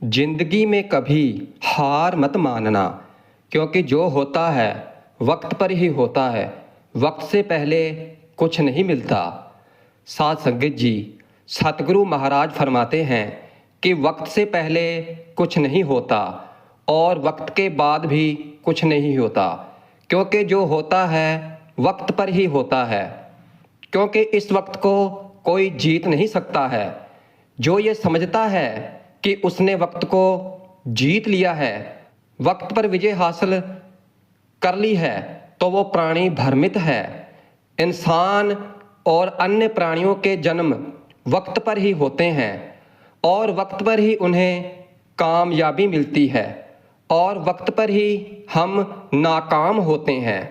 जिंदगी में कभी हार मत मानना, क्योंकि जो होता है वक्त पर ही होता है। वक्त से पहले कुछ नहीं मिलता। साध संगत जी, सतगुरु महाराज फरमाते हैं कि वक्त से पहले कुछ नहीं होता और वक्त के बाद भी कुछ नहीं होता, क्योंकि जो होता है वक्त पर ही होता है। क्योंकि इस वक्त को कोई जीत नहीं सकता है। जो ये समझता है कि उसने वक्त को जीत लिया है, वक्त पर विजय हासिल कर ली है, तो वो प्राणी भ्रमित है। इंसान और अन्य प्राणियों के जन्म वक्त पर ही होते हैं और वक्त पर ही उन्हें कामयाबी मिलती है और वक्त पर ही हम नाकाम होते हैं।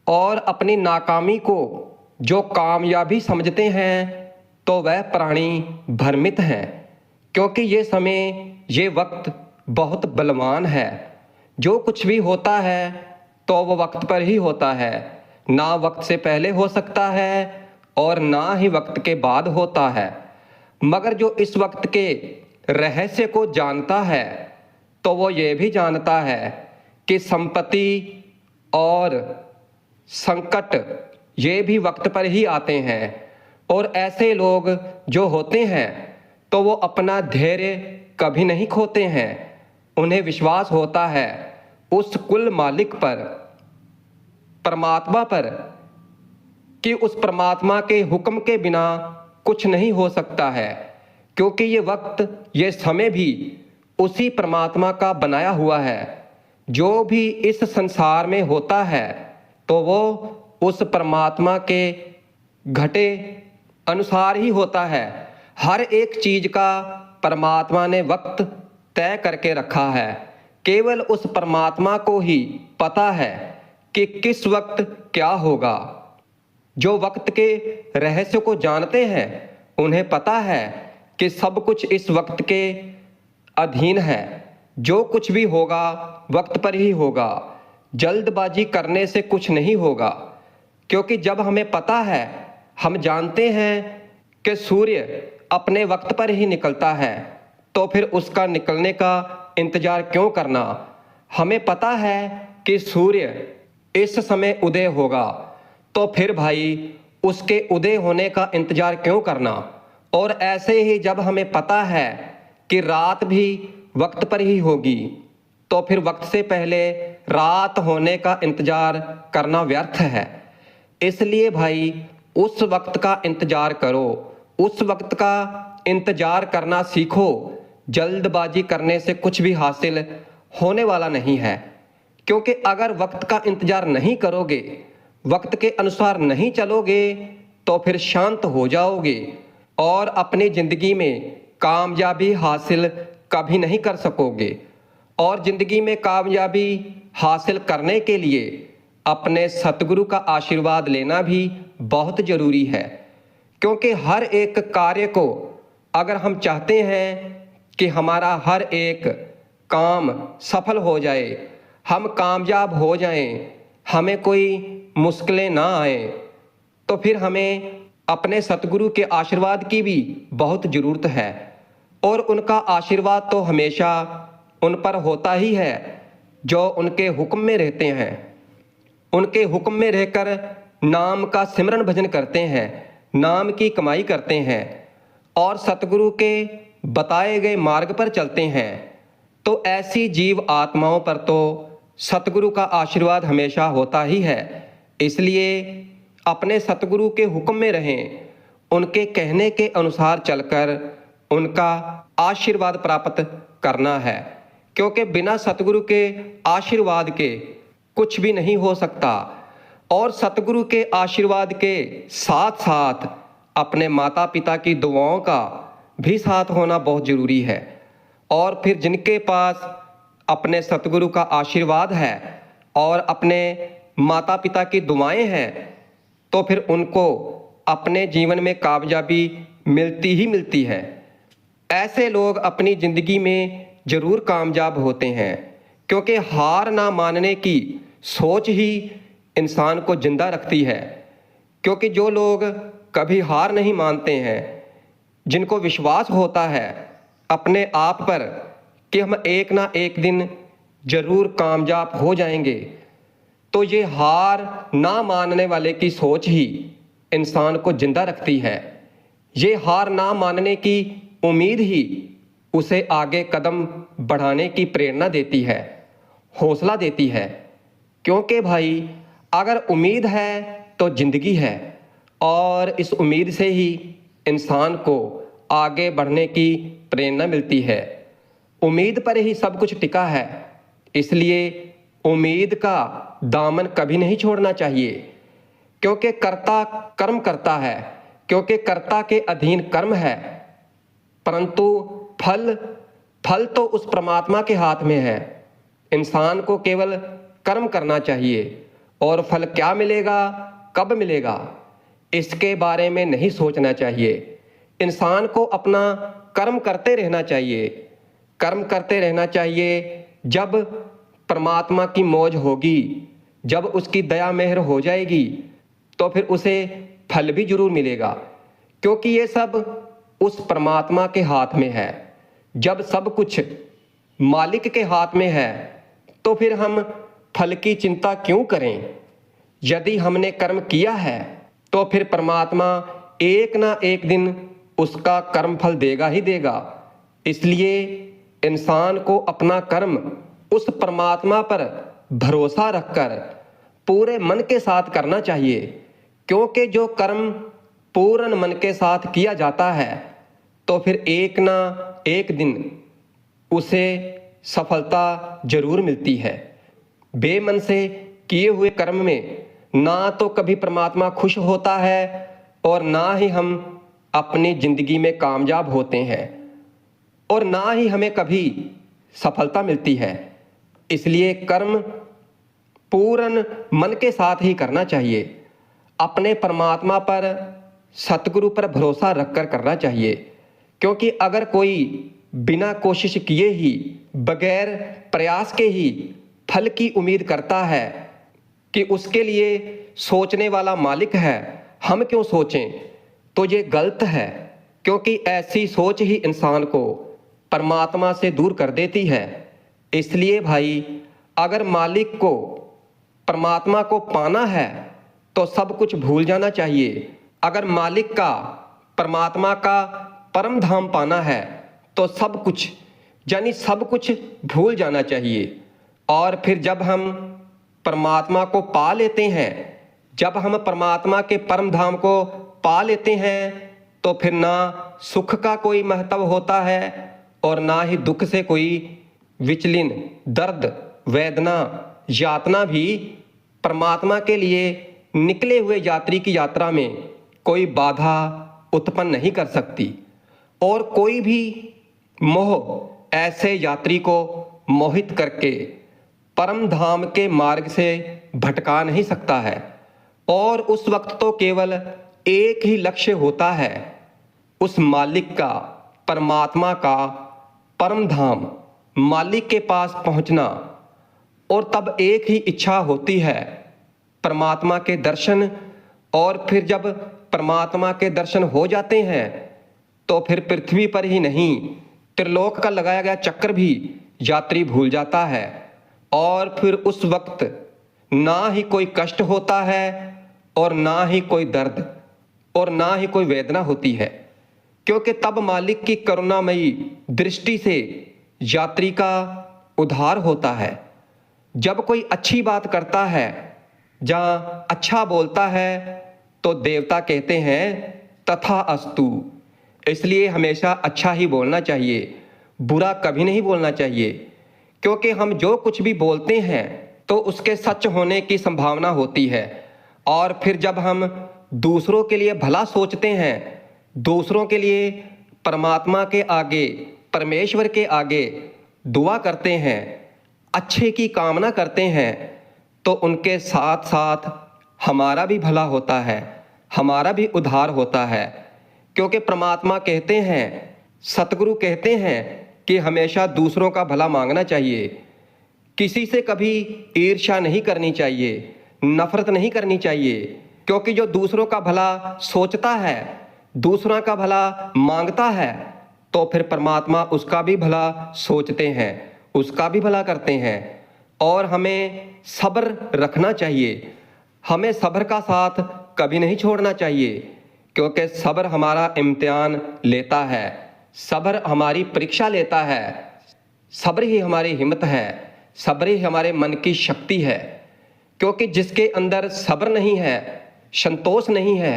और अपनी नाकामी को जो कामयाबी समझते हैं तो वह प्राणी भ्रमित हैं, क्योंकि ये समय, ये वक्त बहुत बलवान है। जो कुछ भी होता है तो वो वक्त पर ही होता है। ना वक्त से पहले हो सकता है और ना ही वक्त के बाद होता है। मगर जो इस वक्त के रहस्य को जानता है तो वो ये भी जानता है कि संपत्ति और संकट ये भी वक्त पर ही आते हैं। और ऐसे लोग जो होते हैं तो वो अपना धैर्य कभी नहीं खोते हैं। उन्हें विश्वास होता है उस कुल मालिक पर, परमात्मा पर, कि उस परमात्मा के हुक्म के बिना कुछ नहीं हो सकता है, क्योंकि ये वक्त, ये समय भी उसी परमात्मा का बनाया हुआ है। जो भी इस संसार में होता है तो वो उस परमात्मा के घटे अनुसार ही होता है। हर एक चीज का परमात्मा ने वक्त तय करके रखा है। केवल उस परमात्मा को ही पता है कि किस वक्त क्या होगा। जो वक्त के रहस्य को जानते हैं उन्हें पता है कि सब कुछ इस वक्त के अधीन है। जो कुछ भी होगा वक्त पर ही होगा। जल्दबाजी करने से कुछ नहीं होगा, क्योंकि जब हमें पता है, हम जानते हैं कि सूर्य अपने वक्त पर ही निकलता है, तो फिर उसका निकलने का इंतजार क्यों करना। हमें पता है कि सूर्य इस समय उदय होगा, तो फिर भाई उसके उदय होने का इंतजार क्यों करना। और ऐसे ही जब हमें पता है कि रात भी वक्त पर ही होगी, तो फिर वक्त से पहले रात होने का इंतजार करना व्यर्थ है। इसलिए भाई उस वक्त का इंतजार करो, उस वक्त का इंतजार करना सीखो। जल्दबाजी करने से कुछ भी हासिल होने वाला नहीं है, क्योंकि अगर वक्त का इंतजार नहीं करोगे, वक्त के अनुसार नहीं चलोगे, तो फिर शांत हो जाओगे और अपनी जिंदगी में कामयाबी हासिल कभी नहीं कर सकोगे। और जिंदगी में कामयाबी हासिल करने के लिए अपने सतगुरु का आशीर्वाद लेना भी बहुत जरूरी है, क्योंकि हर एक कार्य को अगर हम चाहते हैं कि हमारा हर एक काम सफल हो जाए, हम कामयाब हो जाएं, हमें कोई मुश्किलें ना आए, तो फिर हमें अपने सतगुरु के आशीर्वाद की भी बहुत ज़रूरत है। और उनका आशीर्वाद तो हमेशा उन पर होता ही है जो उनके हुक्म में रहते हैं, उनके हुक्म में रहकर नाम का सिमरन भजन करते हैं, नाम की कमाई करते हैं और सतगुरु के बताए गए मार्ग पर चलते हैं। तो ऐसी जीव आत्माओं पर तो सतगुरु का आशीर्वाद हमेशा होता ही है। इसलिए अपने सतगुरु के हुक्म में रहें, उनके कहने के अनुसार चलकर उनका आशीर्वाद प्राप्त करना है, क्योंकि बिना सतगुरु के आशीर्वाद के कुछ भी नहीं हो सकता। और सतगुरु के आशीर्वाद के साथ साथ अपने माता पिता की दुआओं का भी साथ होना बहुत ज़रूरी है। और फिर जिनके पास अपने सतगुरु का आशीर्वाद है और अपने माता पिता की दुआएं हैं, तो फिर उनको अपने जीवन में कामयाबी मिलती ही मिलती है। ऐसे लोग अपनी ज़िंदगी में ज़रूर कामयाब होते हैं, क्योंकि हार ना मानने की सोच ही इंसान को जिंदा रखती है। क्योंकि जो लोग कभी हार नहीं मानते हैं, जिनको विश्वास होता है अपने आप पर कि हम एक ना एक दिन जरूर कामयाब हो जाएंगे, तो ये हार ना मानने वाले की सोच ही इंसान को जिंदा रखती है। ये हार ना मानने की उम्मीद ही उसे आगे कदम बढ़ाने की प्रेरणा देती है, हौसला देती है। क्योंकि भाई अगर उम्मीद है तो जिंदगी है, और इस उम्मीद से ही इंसान को आगे बढ़ने की प्रेरणा मिलती है। उम्मीद पर ही सब कुछ टिका है, इसलिए उम्मीद का दामन कभी नहीं छोड़ना चाहिए। क्योंकि कर्ता कर्म करता है, क्योंकि कर्ता के अधीन कर्म है, परंतु फल फल तो उस परमात्मा के हाथ में है। इंसान को केवल कर्म करना चाहिए, और फल क्या मिलेगा, कब मिलेगा, इसके बारे में नहीं सोचना चाहिए। इंसान को अपना कर्म करते रहना चाहिए, कर्म करते रहना चाहिए। जब परमात्मा की मौज होगी, जब उसकी दया मेहर हो जाएगी, तो फिर उसे फल भी जरूर मिलेगा। क्योंकि ये सब उस परमात्मा के हाथ में है। जब सब कुछ मालिक के हाथ में है, तो फिर हम फल की चिंता क्यों करें। यदि हमने कर्म किया है, तो फिर परमात्मा एक ना एक दिन उसका कर्म फल देगा ही देगा। इसलिए इंसान को अपना कर्म उस परमात्मा पर भरोसा रखकर पूरे मन के साथ करना चाहिए। क्योंकि जो कर्म पूर्ण मन के साथ किया जाता है, तो फिर एक ना एक दिन उसे सफलता जरूर मिलती है। बेमन से किए हुए कर्म में ना तो कभी परमात्मा खुश होता है, और ना ही हम अपनी जिंदगी में कामयाब होते हैं, और ना ही हमें कभी सफलता मिलती है। इसलिए कर्म पूर्ण मन के साथ ही करना चाहिए। अपने परमात्मा पर, सतगुरु पर भरोसा रखकर करना चाहिए। क्योंकि अगर कोई बिना कोशिश किए ही, बगैर प्रयास के ही फल की उम्मीद करता है कि उसके लिए सोचने वाला मालिक है, हम क्यों सोचें, तो ये गलत है। क्योंकि ऐसी सोच ही इंसान को परमात्मा से दूर कर देती है। इसलिए भाई अगर मालिक को, परमात्मा को पाना है, तो सब कुछ भूल जाना चाहिए। अगर मालिक का, परमात्मा का परम धाम पाना है, तो सब कुछ यानी सब कुछ भूल जाना चाहिए। और फिर जब हम परमात्मा को पा लेते हैं, जब हम परमात्मा के परम धाम को पा लेते हैं, तो फिर ना सुख का कोई महत्व होता है, और ना ही दुख से कोई विचलिन, दर्द, वेदना, यातना भी परमात्मा के लिए निकले हुए यात्री की यात्रा में कोई बाधा उत्पन्न नहीं कर सकती। और कोई भी मोह ऐसे यात्री को मोहित करके परम धाम के मार्ग से भटका नहीं सकता है। और उस वक्त तो केवल एक ही लक्ष्य होता है, उस मालिक का, परमात्मा का परम धाम, मालिक के पास पहुंचना। और तब एक ही इच्छा होती है, परमात्मा के दर्शन। और फिर जब परमात्मा के दर्शन हो जाते हैं, तो फिर पृथ्वी पर ही नहीं, त्रिलोक का लगाया गया चक्कर भी यात्री भूल जाता है। और फिर उस वक्त ना ही कोई कष्ट होता है, और ना ही कोई दर्द, और ना ही कोई वेदना होती है। क्योंकि तब मालिक की करुणामयी दृष्टि से यात्री का उद्धार होता है। जब कोई अच्छी बात करता है, जहाँ अच्छा बोलता है, तो देवता कहते हैं तथा अस्तु। इसलिए हमेशा अच्छा ही बोलना चाहिए, बुरा कभी नहीं बोलना चाहिए। क्योंकि हम जो कुछ भी बोलते हैं, तो उसके सच होने की संभावना होती है। और फिर जब हम दूसरों के लिए भला सोचते हैं, दूसरों के लिए परमात्मा के आगे, परमेश्वर के आगे दुआ करते हैं, अच्छे की कामना करते हैं, तो उनके साथ साथ हमारा भी भला होता है, हमारा भी उद्धार होता है। क्योंकि परमात्मा कहते हैं, सतगुरु कहते हैं कि हमेशा दूसरों का भला मांगना चाहिए। किसी से कभी ईर्ष्या नहीं करनी चाहिए, नफरत नहीं करनी चाहिए। क्योंकि जो दूसरों का भला सोचता है, दूसरों का भला मांगता है, तो फिर परमात्मा उसका भी भला सोचते हैं, उसका भी भला करते हैं। और हमें सब्र रखना चाहिए, हमें सब्र का साथ कभी नहीं छोड़ना चाहिए, क्योंकि सब्र हमारा इम्तिहान लेता है, सब्र हमारी परीक्षा लेता है। सब्र ही हमारी हिम्मत है, सब्र ही हमारे मन की शक्ति है। क्योंकि जिसके अंदर सब्र नहीं है, संतोष नहीं है,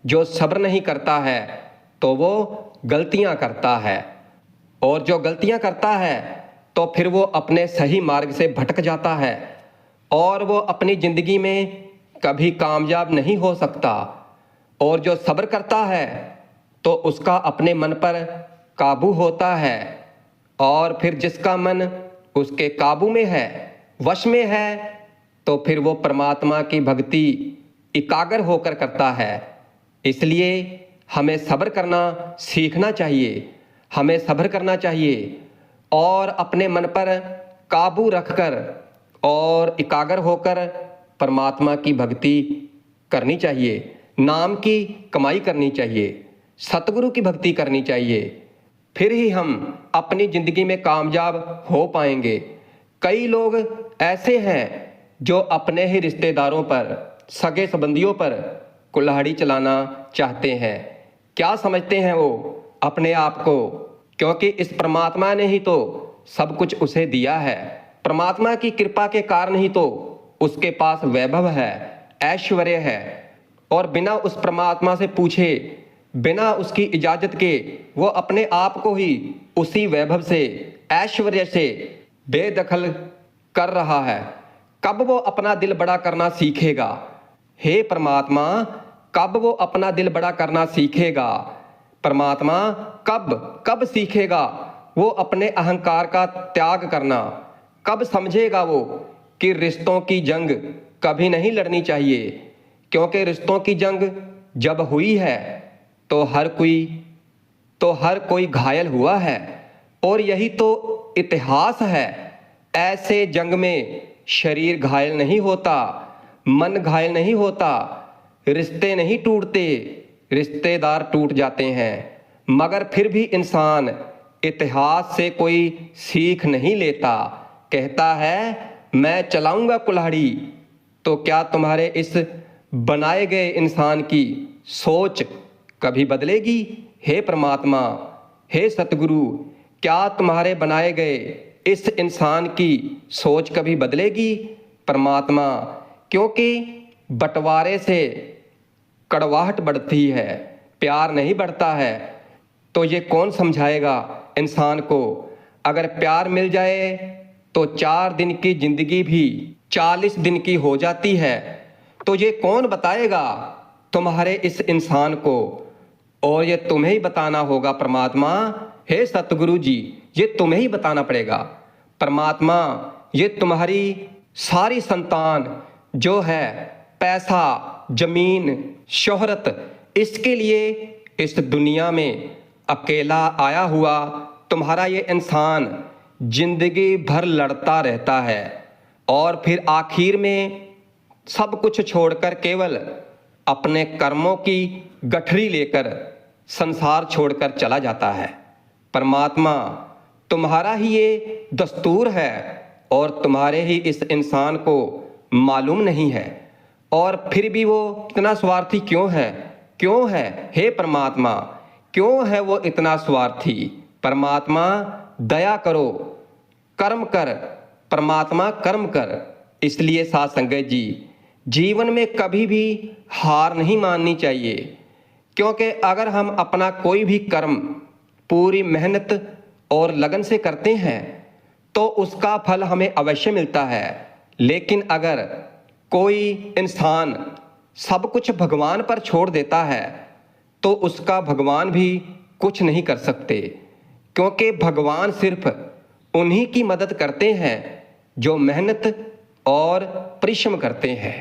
जो सब्र नहीं करता है तो वो गलतियां करता है, और जो गलतियां करता है तो फिर वो अपने सही मार्ग से भटक जाता है, और वो अपनी ज़िंदगी में कभी कामयाब नहीं हो सकता। और जो सब्र करता है तो उसका अपने मन पर काबू होता है, और फिर जिसका मन उसके काबू में है, वश में है, तो फिर वो परमात्मा की भक्ति एकाग्र होकर करता है। इसलिए हमें सब्र करना सीखना चाहिए, हमें सब्र करना चाहिए, और अपने मन पर काबू रखकर और एकाग्र होकर परमात्मा की भक्ति करनी चाहिए, नाम की कमाई करनी चाहिए, सतगुरु की भक्ति करनी चाहिए। फिर ही हम अपनी ज़िंदगी में कामयाब हो पाएंगे। कई लोग ऐसे हैं जो अपने ही रिश्तेदारों पर, सगे संबंधियों पर कुल्हाड़ी चलाना चाहते हैं। क्या समझते हैं वो अपने आप को? क्योंकि इस परमात्मा ने ही तो सब कुछ उसे दिया है, परमात्मा की कृपा के कारण ही तो उसके पास वैभव है, ऐश्वर्य है, और बिना उस परमात्मा से पूछे, बिना उसकी इजाजत के वो अपने आप को ही उसी वैभव से, ऐश्वर्य से बेदखल कर रहा है। कब वो अपना दिल बड़ा करना सीखेगा? हे परमात्मा, कब वो अपना दिल बड़ा करना सीखेगा? परमात्मा कब सीखेगा वो अपने अहंकार का त्याग करना? कब समझेगा वो कि रिश्तों की जंग कभी नहीं लड़नी चाहिए? क्योंकि रिश्तों की जंग जब हुई है तो हर कोई घायल हुआ है, और यही तो इतिहास है। ऐसे जंग में शरीर घायल नहीं होता, मन घायल नहीं होता, रिश्ते नहीं टूटते, रिश्तेदार टूट जाते हैं, मगर फिर भी इंसान इतिहास से कोई सीख नहीं लेता। कहता है मैं चलाऊंगा कुल्हाड़ी। तो क्या तुम्हारे इस बनाए गए इंसान की सोच कभी बदलेगी? हे परमात्मा, हे सतगुरु, क्या तुम्हारे बनाए गए इस इंसान की सोच कभी बदलेगी? परमात्मा, क्योंकि बंटवारे से कड़वाहट बढ़ती है, प्यार नहीं बढ़ता है। तो ये कौन समझाएगा इंसान को? अगर प्यार मिल जाए तो 4 दिन की जिंदगी भी 40 दिन की हो जाती है। तो ये कौन बताएगा तुम्हारे इस इंसान को? और ये तुम्हें ही बताना होगा परमात्मा। हे सतगुरु जी, ये तुम्हें ही बताना पड़ेगा। परमात्मा, ये तुम्हारी सारी संतान जो है, पैसा, जमीन, शोहरत, इसके लिए इस दुनिया में अकेला आया हुआ तुम्हारा ये इंसान जिंदगी भर लड़ता रहता है, और फिर आखिर में सब कुछ छोड़कर केवल अपने कर्मों की गठरी लेकर संसार छोड़कर चला जाता है। परमात्मा, तुम्हारा ही ये दस्तूर है, और तुम्हारे ही इस इंसान को मालूम नहीं है, और फिर भी वो इतना स्वार्थी क्यों है? क्यों है? हे परमात्मा, क्यों है वो इतना स्वार्थी? परमात्मा दया करो, कर्म कर, परमात्मा कर्म कर। इसलिए साथ संगत जी, जीवन में कभी भी हार नहीं माननी चाहिए, क्योंकि अगर हम अपना कोई भी कर्म पूरी मेहनत और लगन से करते हैं तो उसका फल हमें अवश्य मिलता है। लेकिन अगर कोई इंसान सब कुछ भगवान पर छोड़ देता है तो उसका भगवान भी कुछ नहीं कर सकते, क्योंकि भगवान सिर्फ उन्हीं की मदद करते हैं जो मेहनत और परिश्रम करते हैं।